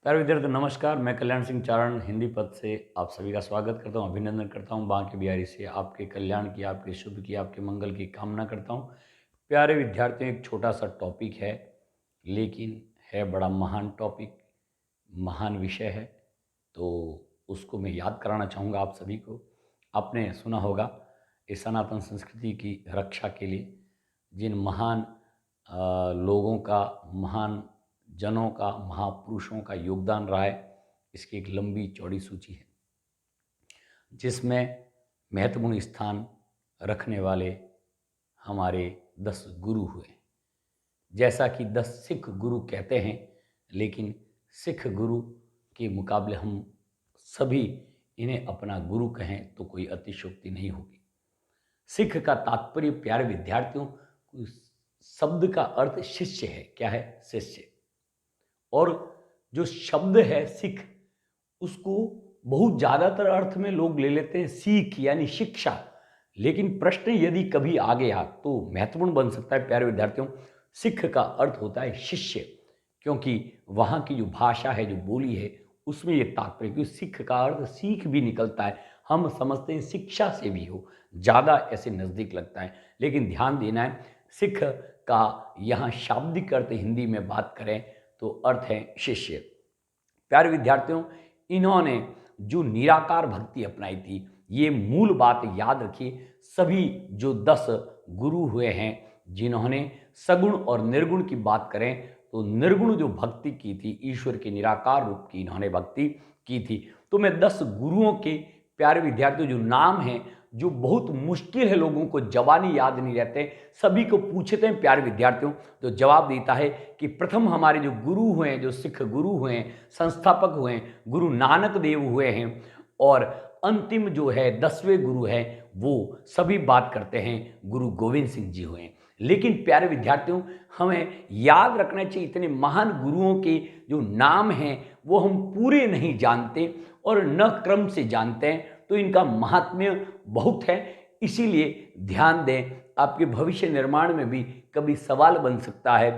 प्यारे विद्यार्थी नमस्कार। मैं कल्याण सिंह चारण हिंदी पद से आप सभी का स्वागत करता हूं, अभिनंदन करता हूं। बांके बिहारी से आपके कल्याण की, आपके शुभ की, आपके मंगल की कामना करता हूं। प्यारे विद्यार्थियों, एक छोटा सा टॉपिक है, लेकिन है बड़ा महान टॉपिक, महान विषय है। तो उसको मैं याद कराना चाहूँगा आप सभी को। आपने सुना होगा इस सनातन संस्कृति की रक्षा के लिए जिन महान लोगों का, महान जनों का, महापुरुषों का योगदान रहा है, इसकी एक लंबी चौड़ी सूची है, जिसमें महत्वपूर्ण स्थान रखने वाले हमारे 10 गुरु हुए। जैसा कि 10 सिख गुरु कहते हैं, लेकिन सिख गुरु के मुकाबले हम सभी इन्हें अपना गुरु कहें तो कोई अतिशयोक्ति नहीं होगी। सिख का तात्पर्य, प्यारे विद्यार्थियों, उस शब्द का अर्थ शिष्य है। क्या है? शिष्य। और जो शब्द है सिख, उसको बहुत ज़्यादातर अर्थ में लोग ले लेते हैं सीख यानी शिक्षा, लेकिन प्रश्न यदि कभी आ गया तो महत्वपूर्ण बन सकता है। प्यारे विद्यार्थियों, सिख का अर्थ होता है शिष्य, क्योंकि वहाँ की जो भाषा है, जो बोली है, उसमें ये तात्पर्य, क्योंकि सिख का अर्थ सीख भी निकलता है। हम समझते हैं शिक्षा से भी हो, ज़्यादा ऐसे नज़दीक लगता है, लेकिन ध्यान देना है, सिख का यहाँ शाब्दिक अर्थ हिंदी में बात करें तो अर्थ है शिष्य। प्यारे विद्यार्थियों, इन्होंने जो निराकार भक्ति अपनाई थी, ये मूल बात याद रखिए। सभी जो 10 गुरु हुए हैं, जिन्होंने सगुण और निर्गुण की बात करें तो निर्गुण जो भक्ति की थी, ईश्वर के निराकार रूप की इन्होंने भक्ति की थी। तो मैं 10 गुरुओं के, प्यारे विद्यार्थियों, जो नाम हैं, जो बहुत मुश्किल है, लोगों को जबानी याद नहीं रहते, सभी को पूछते हैं प्यारे विद्यार्थियों, तो जवाब देता है कि प्रथम हमारे जो गुरु हुए हैं, जो सिख गुरु हुए हैं, संस्थापक हुए हैं, गुरु नानक देव हुए हैं, और अंतिम जो है 10वें गुरु हैं, वो सभी बात करते हैं गुरु गोविंद सिंह जी हुए हैं। लेकिन प्यारे विद्यार्थियों, हमें याद रखना चाहिए, इतने महान गुरुओं के जो नाम हैं वो हम पूरे नहीं जानते और न क्रम से जानते हैं, तो इनका महात्म्य बहुत है। इसीलिए ध्यान दें, आपके भविष्य निर्माण में भी कभी सवाल बन सकता है,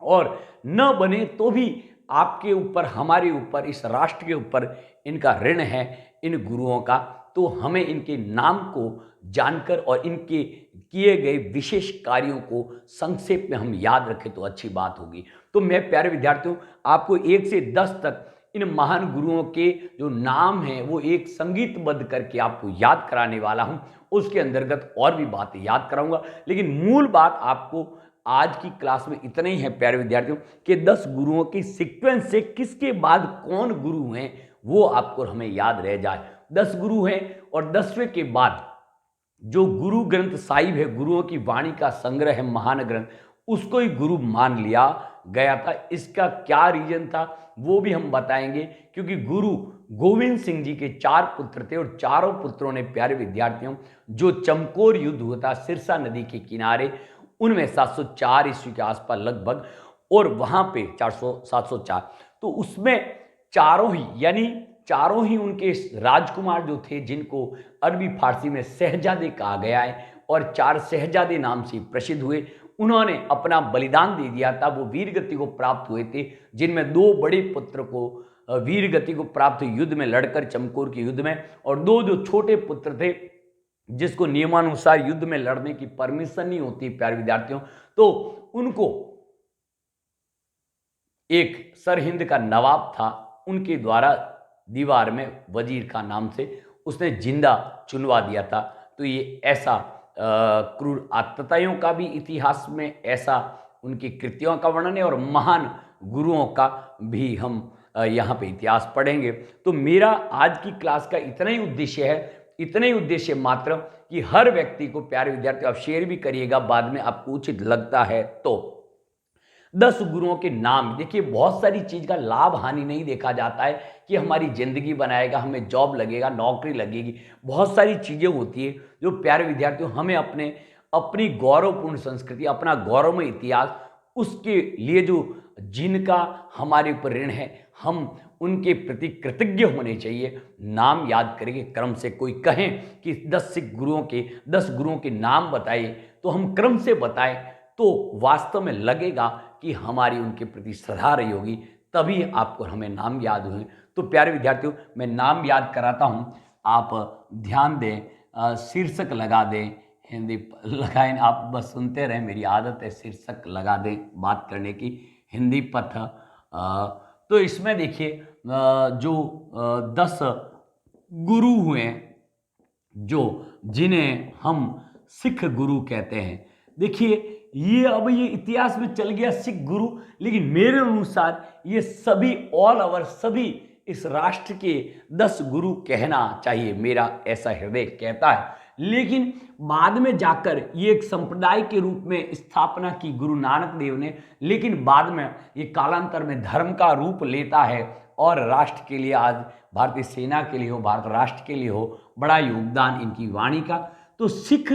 और न बने तो भी आपके ऊपर, हमारे ऊपर, इस राष्ट्र के ऊपर इनका ऋण है, इन गुरुओं का। तो हमें इनके नाम को जानकर और इनके किए गए विशेष कार्यों को संक्षेप में हम याद रखें तो अच्छी बात होगी। तो मैं प्यारे विद्यार्थियों, आपको 1 से 10 तक इन महान गुरुओं के जो नाम हैं वो एक संगीतबद्ध करके आपको याद कराने वाला हूं। उसके अंतर्गत और भी बातें याद कराऊंगा, लेकिन मूल बात आपको आज की क्लास में इतना ही है प्यारे विद्यार्थियों, कि 10 गुरुओं की सीक्वेंस से किसके बाद कौन गुरु हैं वो आपको, हमें याद रह जाए। 10 गुरु हैं और 10वें के बाद जो गुरु ग्रंथ साहिब है, गुरुओं की वाणी का संग्रह है, महान ग्रंथ, उसको ही गुरु मान लिया गया था। इसका क्या रीजन था वो भी हम बताएंगे, क्योंकि गुरु गोविंद सिंह जी के 4 पुत्र थे, और चारों पुत्रों ने, प्यारे विद्यार्थियों, जो चमकौर युद्ध हुआ था सिरसा नदी के किनारे, उनमें 704 ईस्वी के आसपास लगभग, और वहां पे 704, तो उसमें चारों ही, यानी चारों ही उनके राजकुमार जो थे, जिनको अरबी फारसी में शहजादे कहा गया है, और 4 शहजादे नाम से प्रसिद्ध हुए, उन्होंने अपना बलिदान दे दिया था। वो वीर गति को प्राप्त हुए थे, जिनमें 2 बड़े पुत्र को वीर गति को प्राप्त युद्ध में लड़कर, चमकौर के युद्ध में, और 2 जो छोटे पुत्र थे, जिसको नियमानुसार युद्ध में लड़ने की परमिशन नहीं होती प्यारे विद्यार्थियों, तो उनको एक सरहिंद का नवाब था, उनके द्वारा दीवार में वजीर खान नाम से उसने जिंदा चुनवा दिया था। तो ये ऐसा क्रूर आतताइयों का भी इतिहास में ऐसा उनकी कृतियों का वर्णन है, और महान गुरुओं का भी हम यहाँ पे इतिहास पढ़ेंगे। तो मेरा आज की क्लास का इतना ही उद्देश्य है, इतना ही उद्देश्य मात्र, कि हर व्यक्ति को, प्यारे विद्यार्थियों, आप शेयर भी करिएगा बाद में आपको उचित लगता है तो। 10 गुरुओं के नाम देखिए, बहुत सारी चीज का लाभ हानि नहीं देखा जाता है कि हमारी जिंदगी बनाएगा, हमें जॉब लगेगा, नौकरी लगेगी। बहुत सारी चीजें होती है जो, प्यारे विद्यार्थियों, हमें अपनी गौरवपूर्ण संस्कृति, अपना गौरवमय इतिहास, उसके लिए जो, जिनका हमारे ऊपर ऋण है, हम उनके प्रति कृतज्ञ होने चाहिए। नाम याद करेंगे क्रम से। कोई कहें कि 10 गुरुओं के नाम बताइए, तो हम क्रम से बताएं तो वास्तव में लगेगा कि हमारी उनके प्रति श्रद्धा रही होगी, तभी आपको हमें नाम याद हुए। तो प्यारे विद्यार्थियों, मैं नाम याद कराता हूँ, आप ध्यान दें, शीर्षक लगा दें, हिंदी लगाएं, आप बस सुनते रहें, मेरी आदत है शीर्षक लगा दें बात करने की। हिंदी पथ, तो इसमें देखिए जो 10 गुरु हुए, जो जिन्हें हम सिख गुरु कहते हैं। देखिए ये इतिहास में चल गया सिख गुरु, लेकिन मेरे अनुसार ये सभी ऑल ओवर सभी इस राष्ट्र के 10 गुरु कहना चाहिए, मेरा ऐसा हृदय कहता है। लेकिन बाद में जाकर ये एक संप्रदाय के रूप में स्थापना की गुरु नानक देव ने, लेकिन बाद में ये कालांतर में धर्म का रूप लेता है और राष्ट्र के लिए, आज भारतीय सेना के लिए हो, भारत राष्ट्र के लिए हो, बड़ा योगदान इनकी वाणी का। तो सिख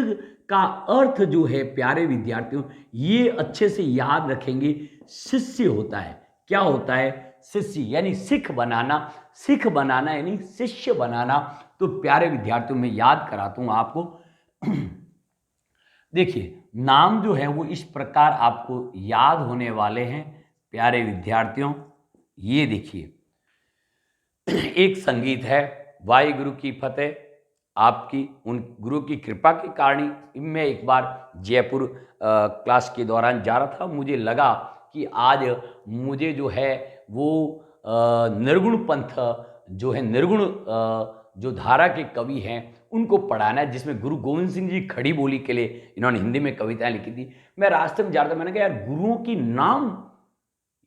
का अर्थ जो है प्यारे विद्यार्थियों, ये अच्छे से याद रखेंगे, शिष्य होता है। क्या होता है? शिष्य, यानी सिख बनाना। सिख बनाना यानी शिष्य बनाना। तो प्यारे विद्यार्थियों, मैं याद कराता हूं आपको। देखिए नाम जो है वो इस प्रकार आपको याद होने वाले हैं प्यारे विद्यार्थियों। ये देखिए एक संगीत है, वाहिगुरु की फतेह, आपकी उन गुरु की कृपा के कारण मैं एक बार जयपुर क्लास के दौरान जा रहा था, मुझे लगा कि आज मुझे जो है वो निर्गुण पंथ जो है, निर्गुण जो धारा के कवि हैं उनको पढ़ाना है, जिसमें गुरु गोविंद सिंह जी खड़ी बोली के लिए इन्होंने हिंदी में कविताएं लिखी थी। मैं रास्ते में जा रहा था, मैंने कहा यार गुरुओं की नाम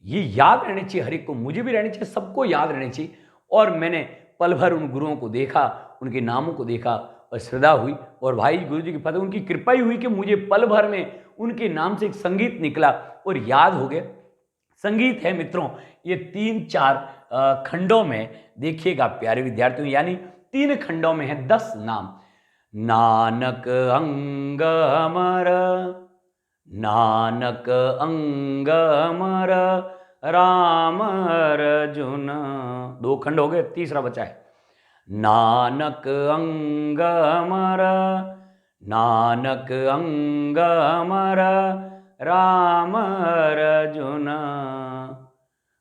ये याद रहने चाहिए, हर एक को, मुझे भी रहने चाहिए, सबको याद रहने चाहिए। और मैंने पल भर उन गुरुओं को देखा, उनके नामों को देखा और श्रद्धा हुई, और भाई गुरु जी की फतेह, उनकी कृपा ही हुई कि मुझे पल भर में उनके नाम से एक संगीत निकला और याद हो गया। संगीत है मित्रों ये 3-4 खंडों में, देखिएगा प्यारे विद्यार्थियों, यानी 3 खंडों में है 10 नाम। नानक अंग अमर, नानक अंग अमर, राम अर्जुन, 2 खंड हो गए, तीसरा बचा है। नानक अंग अमर, नानक अंग अमर, राम अर्जुन,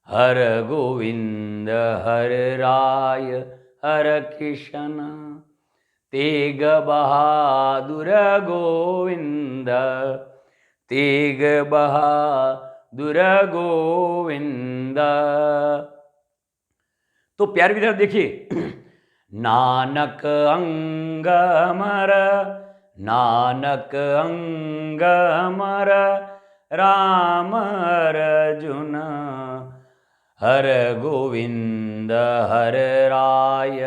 हर गोविंद हर राय हर किशन, तेग बहादुर गोविंद, तेग बहादुर गोविंद। तो प्यारे विद्यार्थी देखिए, नानक अंग अमर, नानक अंग अमर, राम अर्जुन, हर गोविंद हर राय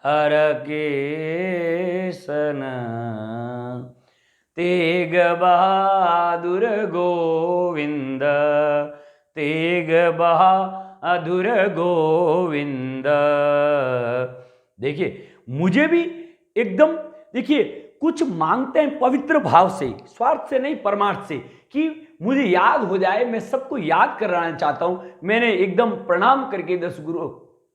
हर केसन, तेग बहादुर गोविंद, तेग बहादुर गोविंद। देखिए मुझे भी एकदम, देखिए कुछ मांगते हैं पवित्र भाव से, स्वार्थ से नहीं, परमार्थ से, कि मुझे याद हो जाए, मैं सबको याद कराना चाहता हूं। मैंने एकदम प्रणाम करके 10 गुरु,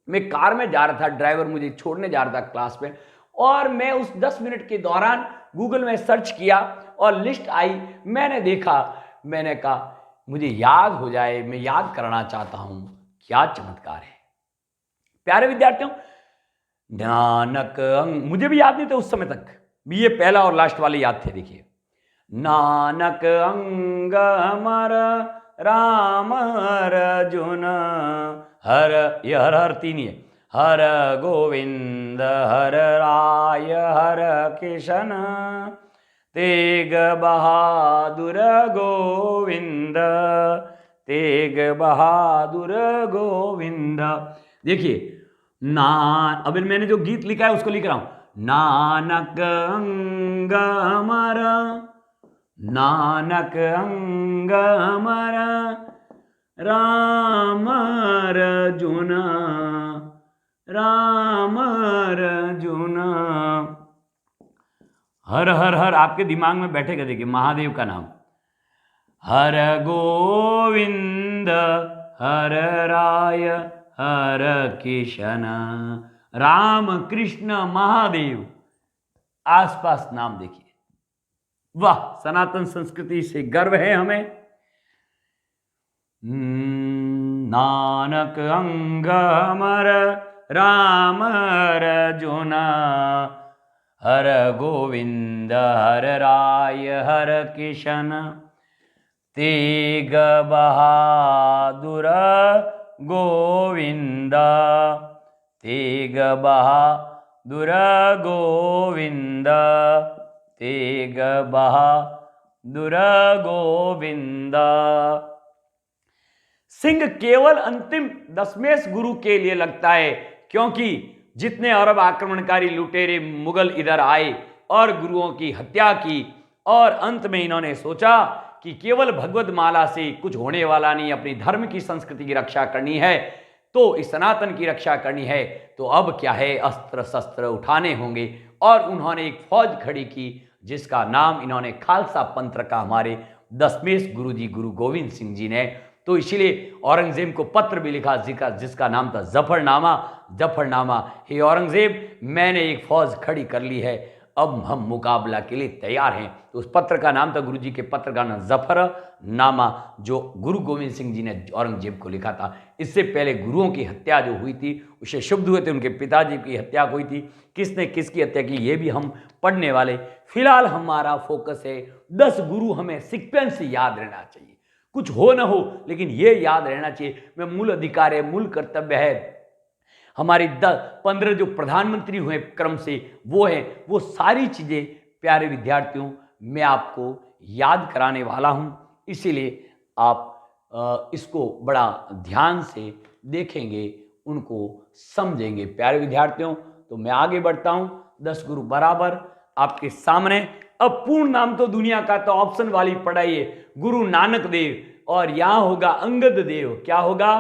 मैं कार में जा रहा था, ड्राइवर मुझे छोड़ने जा रहा था क्लास में, और मैं उस 10 मिनट के दौरान गूगल में सर्च किया और लिस्ट आई, मैंने देखा, मैंने कहा मुझे याद हो जाए, मैं याद कराना चाहता हूं। क्या चमत्कार है प्यारे विद्यार्थियों। नानक अंग, मुझे भी याद नहीं था उस समय तक, ये पहला और लास्ट वाले याद थे। देखिए नानक अंग अमर, राम अर्जुन, हर, ये हर हर 3 ही है, हर गोविंद हर राय हर किशन, तेग बहादुर गोविंद, तेग बहादुर गोविंद। देखिए अभी मैंने जो गीत लिखा है उसको लिख रहा हूं। नानक अंग अमर, नानक अंग अमर, राम अर्जुन, राम अर्जुन, हर हर हर आपके दिमाग में बैठेगा। देखिए महादेव का नाम, हर गोविंद हर राय हर किशन, राम कृष्ण महादेव, आसपास नाम देखिए। वाह, सनातन संस्कृति से गर्व है हमें। नानक अंग अमर राम अर्जुन, हर गोविंद हर राय हर किशन, तेग बहादुर गोविंद, तेग बहादुर गोविंद, तेग बहादुर गोविंद। सिंह केवल अंतिम दशमेश गुरु के लिए लगता है, क्योंकि जितने अरब आक्रमणकारी लुटेरे मुगल इधर आए और गुरुओं की हत्या की, और अंत में इन्होंने सोचा कि केवल भगवत माला से कुछ होने वाला नहीं, अपनी धर्म की संस्कृति की रक्षा करनी है, तो इस सनातन की रक्षा करनी है, तो अब क्या है, अस्त्र शस्त्र उठाने होंगे। और उन्होंने एक फौज खड़ी की जिसका नाम इन्होंने खालसा पंथ रखा, हमारे दशमेश गुरु जी गुरु गोविंद सिंह जी ने। तो इसीलिए औरंगजेब को पत्र भी लिखा जिसका नाम था जफरनामा। जफरनामा, हे औरंगजेब, मैंने एक फौज खड़ी कर ली है, अब हम मुकाबला के लिए तैयार हैं। तो उस पत्र का नाम था, गुरु जी के पत्र का नाम जफरनामा, जो गुरु गोविंद सिंह जी ने औरंगजेब को लिखा था। इससे पहले गुरुओं की हत्या जो हुई थी, उससे शुभ हुए थे, उनके पिताजी की हत्या हुई थी, किसने किसकी हत्या की ये भी हम पढ़ने वाले। फिलहाल हमारा फोकस है 10 गुरु, हमें सीक्वेंस याद रहना चाहिए, कुछ हो ना हो लेकिन ये याद रहना चाहिए। मैं मूल अधिकार है, मूल कर्तव्य है, हमारी 15 जो प्रधानमंत्री हुए क्रम से वो है, वो सारी चीज़ें प्यारे विद्यार्थियों मैं आपको याद कराने वाला हूँ। इसीलिए आप इसको बड़ा ध्यान से देखेंगे, उनको समझेंगे प्यारे विद्यार्थियों। तो मैं आगे बढ़ता हूँ, 10 गुरु बराबर आपके सामने। अब पूर्ण नाम तो दुनिया का तो ऑप्शन वाली पढ़ाई है, गुरु नानक देव, और यहाँ होगा अंगद देव। क्या होगा?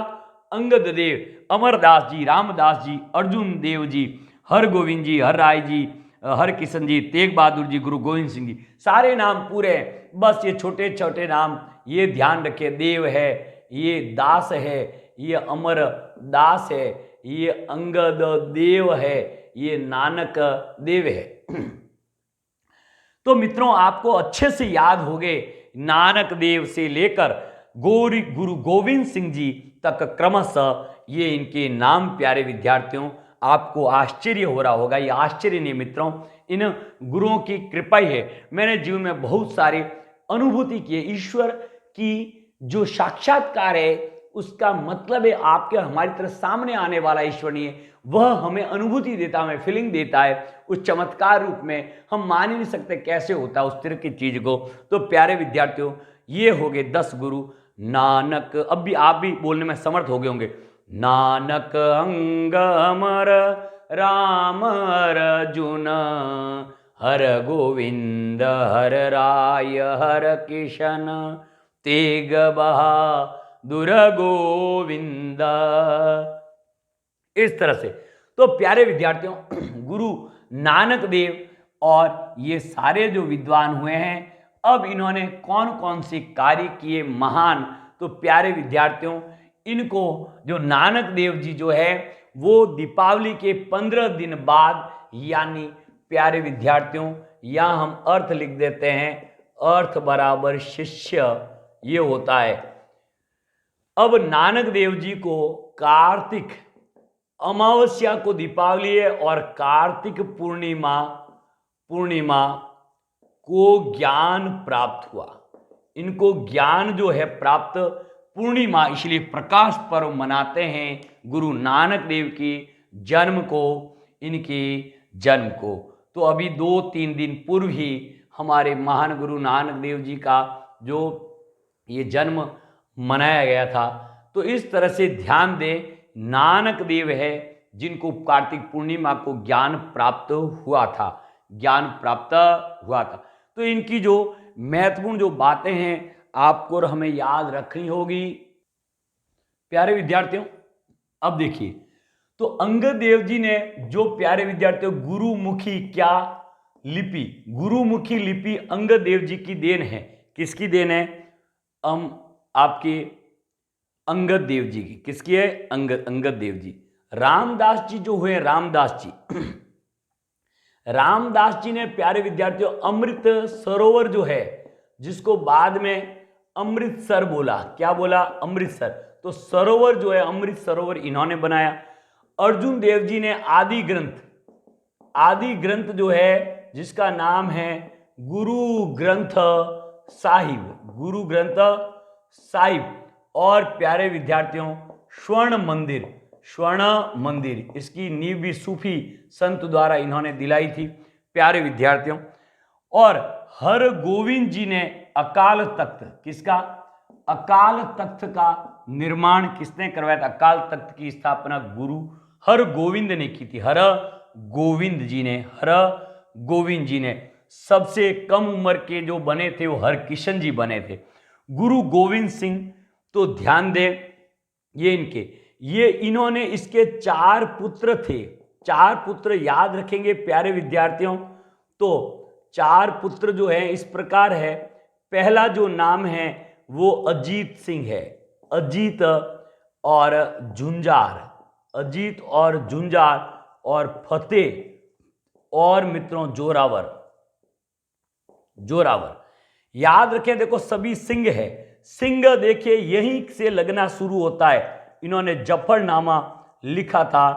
अंगद देव, अमरदास जी, रामदास जी, अर्जुन देव जी, हर गोविंद जी, हर राय जी, हर किशन जी, तेग बहादुर जी, गुरु गोविंद सिंह जी, सारे नाम पूरे हैं। बस ये छोटे छोटे नाम ये ध्यान रखे, देव है, ये दास है, ये अमर दास है, ये अंगद देव है, ये नानक देव है। तो मित्रों आपको अच्छे से याद हो गए, नानक देव से लेकर गुरु गोविंद सिंह जी तक क्रमशः ये इनके नाम। प्यारे विद्यार्थियों आपको आश्चर्य हो रहा होगा, ये आश्चर्य नहीं मित्रों, इन गुरुओं की कृपा ही है। मैंने जीवन में बहुत सारे अनुभूति किए, ईश्वर की जो साक्षात्कार है उसका मतलब है आपके हमारी तरह सामने आने वाला ईश्वर नहीं है, वह हमें अनुभूति देता है, हमें फीलिंग देता है उस चमत्कार रूप में। हम मान ही नहीं सकते कैसे होता है उस तरह की चीज को। तो प्यारे विद्यार्थियों ये हो गए 10 गुरु। नानक, अब भी आप भी बोलने में समर्थ हो गए होंगे, नानक अंग अमर राम अर्जुन, हर गोविंद हर राय हर किशन, तेग बहादुर गोविंद। इस तरह से तो प्यारे विद्यार्थियों गुरु नानक देव और ये सारे जो विद्वान हुए हैं, अब इन्होंने कौन कौन से कार्य किए महान। तो प्यारे विद्यार्थियों इनको जो नानक देव जी जो है वो दीपावली के 15 दिन बाद, यानी प्यारे विद्यार्थियों यहां हम अर्थ लिख देते हैं, अर्थ बराबर शिष्य ये होता है। अब नानक देव जी को कार्तिक अमावस्या को दीपावली है और कार्तिक पूर्णिमा को ज्ञान प्राप्त हुआ। इनको ज्ञान जो है प्राप्त पूर्णिमा, इसलिए प्रकाश पर्व मनाते हैं गुरु नानक देव की जन्म को, इनके जन्म को। तो अभी 2-3 दिन पूर्व ही हमारे महान गुरु नानक देव जी का जो ये जन्म मनाया गया था। तो इस तरह से ध्यान दें, नानक देव है जिनको कार्तिक पूर्णिमा को ज्ञान प्राप्त हुआ था, ज्ञान प्राप्त हुआ था। तो इनकी जो महत्वपूर्ण जो बातें हैं आपको और हमें याद रखनी होगी। प्यारे विद्यार्थियों अब देखिए, तो अंगद देव जी ने जो प्यारे विद्यार्थियों गुरुमुखी क्या लिपि, गुरुमुखी लिपि अंगद देव जी की देन है। किसकी देन है? आपके अंगद देव जी की। किसकी है? अंगद देव जी। रामदास जी जो हुए, रामदास जी रामदास जी ने प्यारे विद्यार्थियों अमृत सरोवर जो है, जिसको बाद में अमृतसर बोला, क्या बोला? अमृतसर। तो तो सरोवर जो है अमृत सरोवर इन्होंने बनाया। अर्जुन देव जी ने आदि ग्रंथ जो है जिसका नाम है गुरु ग्रंथ साहिब। और प्यारे विद्यार्थियों, स्वर्ण मंदिर इसकी नींव भी सूफी संत द्वारा इन्होंने दिलाई थी। प्यारे विद्यार्थियों, और हर गोविंद जी ने अकाल तख्त का निर्माण किसने करवाया था? अकाल तख्त की स्थापना गुरु हर गोविंद ने की थी। हर गोविंद जी ने। सबसे कम उम्र के जो बने थे वो हरकिशन जी बने थे। गुरु गोविंद सिंह, तो ध्यान दें, इन्होंने इसके 4 पुत्र थे। 4 पुत्र याद रखेंगे प्यारे विद्यार्थियों। तो 4 पुत्र जो है इस प्रकार है। पहला जो नाम है वो अजीत सिंह है। अजीत और झुंझार और फतेह और मित्रों जोरावर। याद रखें, देखो सभी सिंह है। सिंह देखिए यहीं से लगना शुरू होता है। इन्होंने जफरनामा लिखा था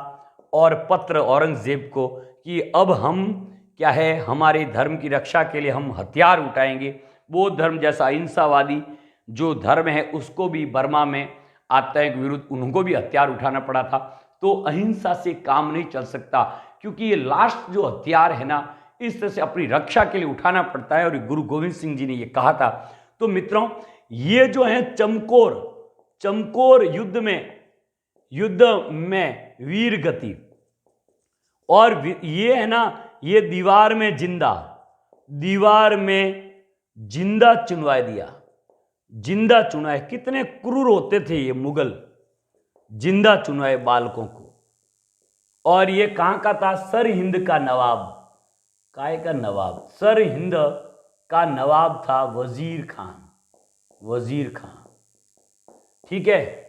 और पत्र औरंगजेब को कि अब हम क्या है, हमारे धर्म की रक्षा के लिए हम हथियार उठाएंगे। बौद्ध धर्म जैसा अहिंसावादी जो धर्म है उसको भी बर्मा में आतंक विरुद्ध उनको भी हथियार उठाना पड़ा था। तो अहिंसा से काम नहीं चल सकता, क्योंकि ये लास्ट जो हथियार है ना, इस तरह से अपनी रक्षा के लिए उठाना पड़ता है। और गुरु गोविंद सिंह जी ने ये कहा था। तो मित्रों, ये जो है चमकोर युद्ध में वीर गति, और ये है ना, ये दीवार में जिंदा चुनवाए। कितने क्रूर होते थे ये मुगल, जिंदा चुनवाए बालकों को। और ये कहां का था? सरहिंद का नवाब। काय का नवाब? सरहिंद का नवाब था वजीर खान। ठीक है।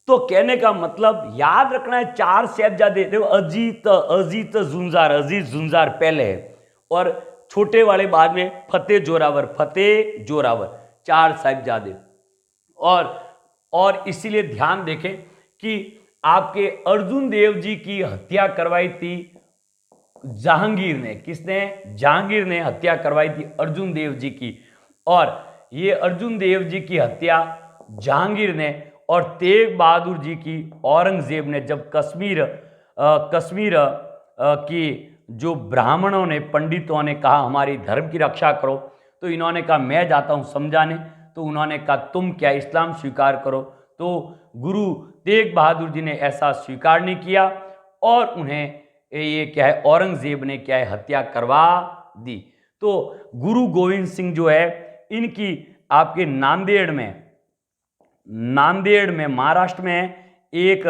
तो कहने का मतलब याद रखना है, 4 साहिबजादे। देखो अजीत झुंझार पहले है, और छोटे वाले बाद में फतेह जोरावर 4 साहिबजादे। और इसीलिए ध्यान देखें कि आपके अर्जुन देव जी की हत्या करवाई थी जहांगीर ने। किसने? जहांगीर ने हत्या करवाई थी अर्जुन देव जी की। और ये अर्जुन देव जी की हत्या जहांगीर ने, और तेग बहादुर जी की औरंगजेब ने, जब कश्मीर की जो ब्राह्मणों ने, पंडितों ने कहा हमारी धर्म की रक्षा करो, तो इन्होंने कहा मैं जाता हूं समझाने। तो उन्होंने कहा तुम क्या इस्लाम स्वीकार करो। तो गुरु तेग बहादुर जी ने ऐसा स्वीकार नहीं किया, और उन्हें ये क्या है, औरंगजेब ने क्या है, हत्या करवा दी। तो गुरु गोविंद सिंह जो है, इनकी आपके नांदेड़ में महाराष्ट्र में एक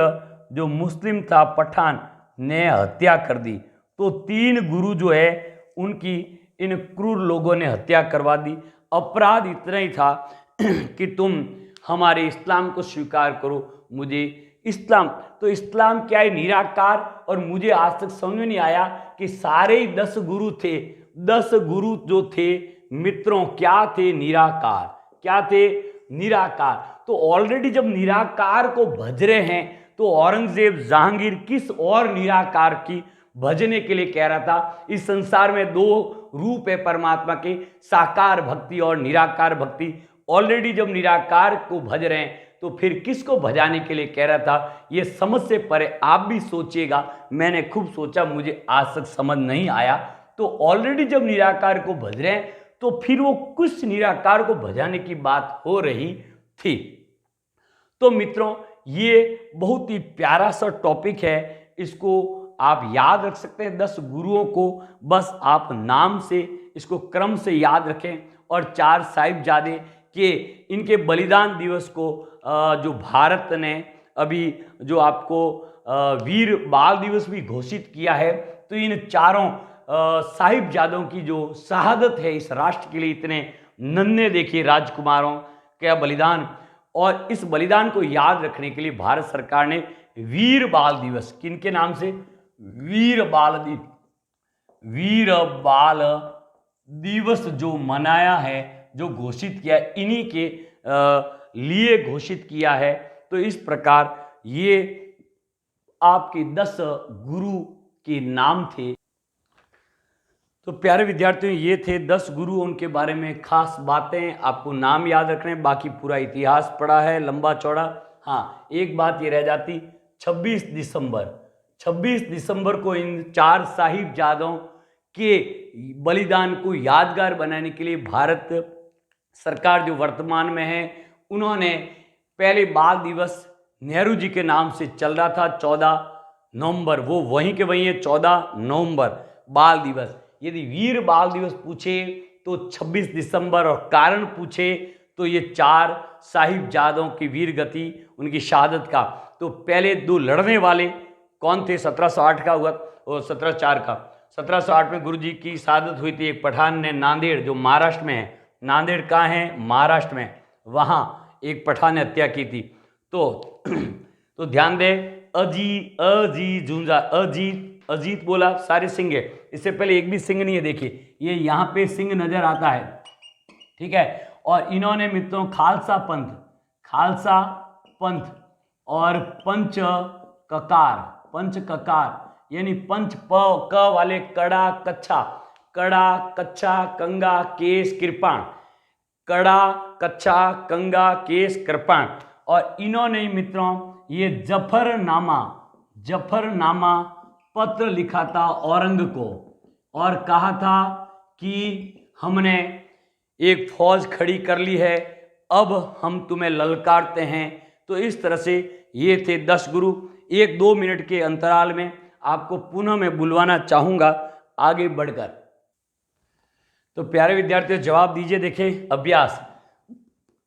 जो मुस्लिम था पठान ने हत्या कर दी। तो 3 गुरु जो है उनकी इन क्रूर लोगों ने हत्या करवा दी। अपराध इतना ही था कि तुम हमारे इस्लाम को स्वीकार करो। मुझे इस्लाम क्या है? निराकार। और मुझे आज तक समझ में नहीं आया कि सारे ही 10 गुरु थे। 10 गुरु जो थे मित्रों क्या थे? निराकार। तो ऑलरेडी जब निराकार को भज रहे हैं, तो औरंगजेब जहांगीर किस और निराकार की भजने के लिए कह रहा था? इस संसार में 2 रूप है परमात्मा के, साकार भक्ति और निराकार भक्ति। ऑलरेडी जब निराकार को भज रहे हैं, तो फिर किसको भजाने के लिए कह रहा था? ये समझ से परे। आप भी सोचिएगा, मैंने खूब सोचा, मुझे आज तक समझ नहीं आया। तो ऑलरेडी जब निराकार को भज रहे हैं, तो फिर वो कुछ निराकार को भजाने की बात हो रही थी। तो मित्रों, ये बहुत ही प्यारा सा टॉपिक है। इसको आप याद रख सकते हैं। 10 गुरुओं को बस आप नाम से, इसको क्रम से याद रखें। और 4 साहिबजादे के इनके बलिदान दिवस को जो भारत ने अभी जो आपको वीर बाल दिवस भी घोषित किया है। तो इन 4 साहिबजादों की जो शहादत है इस राष्ट्र के लिए, इतने नन्हे देखिए राजकुमारों का बलिदान, और इस बलिदान को याद रखने के लिए भारत सरकार ने वीर बाल दिवस, किनके नाम से? वीर बाल दिवस जो मनाया है, जो घोषित किया है, इन्हीं के लिए घोषित किया है तो इस प्रकार ये आपके 10 गुरु के नाम थे। तो प्यारे विद्यार्थियों, ये थे 10 गुरु, उनके बारे में खास बातें आपको नाम याद रखने, बाकी पूरा इतिहास पढ़ा है लंबा चौड़ा। हाँ, एक बात ये रह जाती, 26 दिसंबर को इन 4 साहिबजादों के बलिदान को यादगार बनाने के लिए भारत सरकार जो वर्तमान में है, उन्होंने पहले बाल दिवस नेहरू जी के नाम से चल रहा था 14 नवंबर, वो वहीं के वहीं है 14 नवंबर बाल दिवस। यदि वीर बाल दिवस पूछे तो 26 दिसंबर, और कारण पूछे तो ये 4 साहिबजादों की वीर गति, उनकी शहादत का। तो पहले 2 लड़ने वाले कौन थे? 1708 का हुआ और 1704 का। 1708 में गुरु जी की शहादत हुई थी। एक पठान ने नांदेड़, जो महाराष्ट्र में है, नांदेड़ कहाँ है? महाराष्ट्र में, वहाँ एक पठान ने हत्या की थी। तो ध्यान दें, अजीत बोला, सारे सिंह है, इससे पहले एक भी सिंह नहीं है। देखिए ये यहाँ पे सिंह नजर आता है, ठीक है। और इन्होंने मित्रों खालसा पंथ और पंच ककार यानी पंच क वाले कड़ा कच्छा कंगा केस कृपाण, कड़ा कच्छा कंगा केस कृपाण। और इन्होंने मित्रों ये जफरनामा पत्र लिखा था औरंग को, और कहा था कि हमने एक फौज खड़ी कर ली है, अब हम तुम्हें ललकारते हैं। तो इस तरह से ये थे 10 गुरु। 1-2 मिनट के अंतराल में आपको पुनः मैं बुलवाना चाहूँगा आगे बढ़कर। तो प्यारे विद्यार्थियों जवाब दीजिए। देखें अभ्यास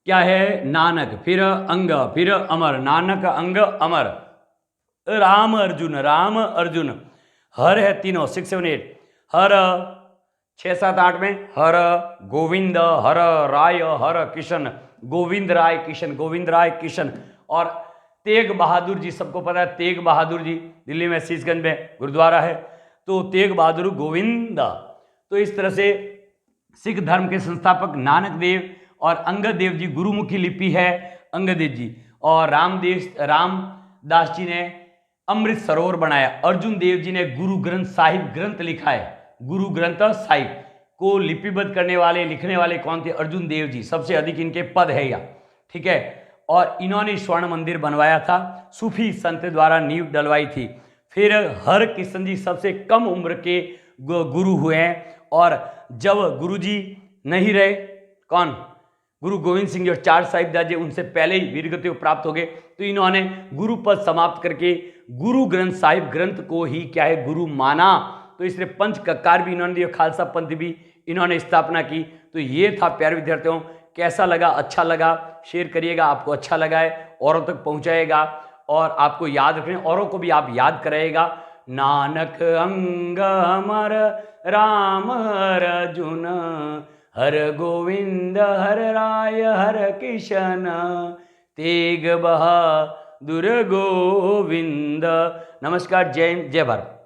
क्या है? नानक, फिर अंग, फिर अमर, नानक अंग अमर, राम अर्जुन, हर है तीनों 6, 7, 8, हर 6, 7, 8 में हर गोविंद, हर राय, हर किशन, गोविंद राय किशन। और तेग बहादुर जी, सबको पता है तेग बहादुर जी, दिल्ली में शीशगंज में गुरुद्वारा है, तो तेग बहादुर गोविंद। तो इस तरह से सिख धर्म के संस्थापक नानक देव और अंगद देव जी, गुरुमुखी लिपि है अंगद देव जी, और रामदास जी ने अमृत सरोवर बनाया। अर्जुन देव जी ने गुरु ग्रंथ साहिब ग्रंथ लिखा है। गुरु ग्रंथ साहिब को लिपिबद्ध करने वाले, लिखने वाले कौन थे? अर्जुन देव जी, सबसे अधिक इनके पद है या, ठीक है। और इन्होंने स्वर्ण मंदिर बनवाया था, सूफी संत द्वारा नींव डलवाई थी। फिर हर किशन जी सबसे कम उम्र के गुरु हुए हैं, और जब गुरु जी नहीं रहे, कौन? गुरु गोविंद सिंह जी और 4 साहिबजादे उनसे पहले ही वीरगति को प्राप्त हो गए, तो इन्होंने गुरु पद समाप्त करके गुरु ग्रंथ साहिब ग्रंथ को ही क्या है? गुरु माना। तो इसलिए पंच ककार भी इन्होंने दिया, खालसा पंथ भी इन्होंने स्थापना की। तो ये था प्यारे विद्यार्थियों, कैसा लगा? अच्छा लगा? शेयर करिएगा, आपको अच्छा लगा है औरों तक पहुंचाएगा, और आपको याद रखने, औरों को भी आप याद कराएगा। नानक अंग अमर, राम अर्जुन, हर गोविंद, हर राय, हर किशन, तेग बहादुर गोविंद। नमस्कार, जय हिंद, जय भारत।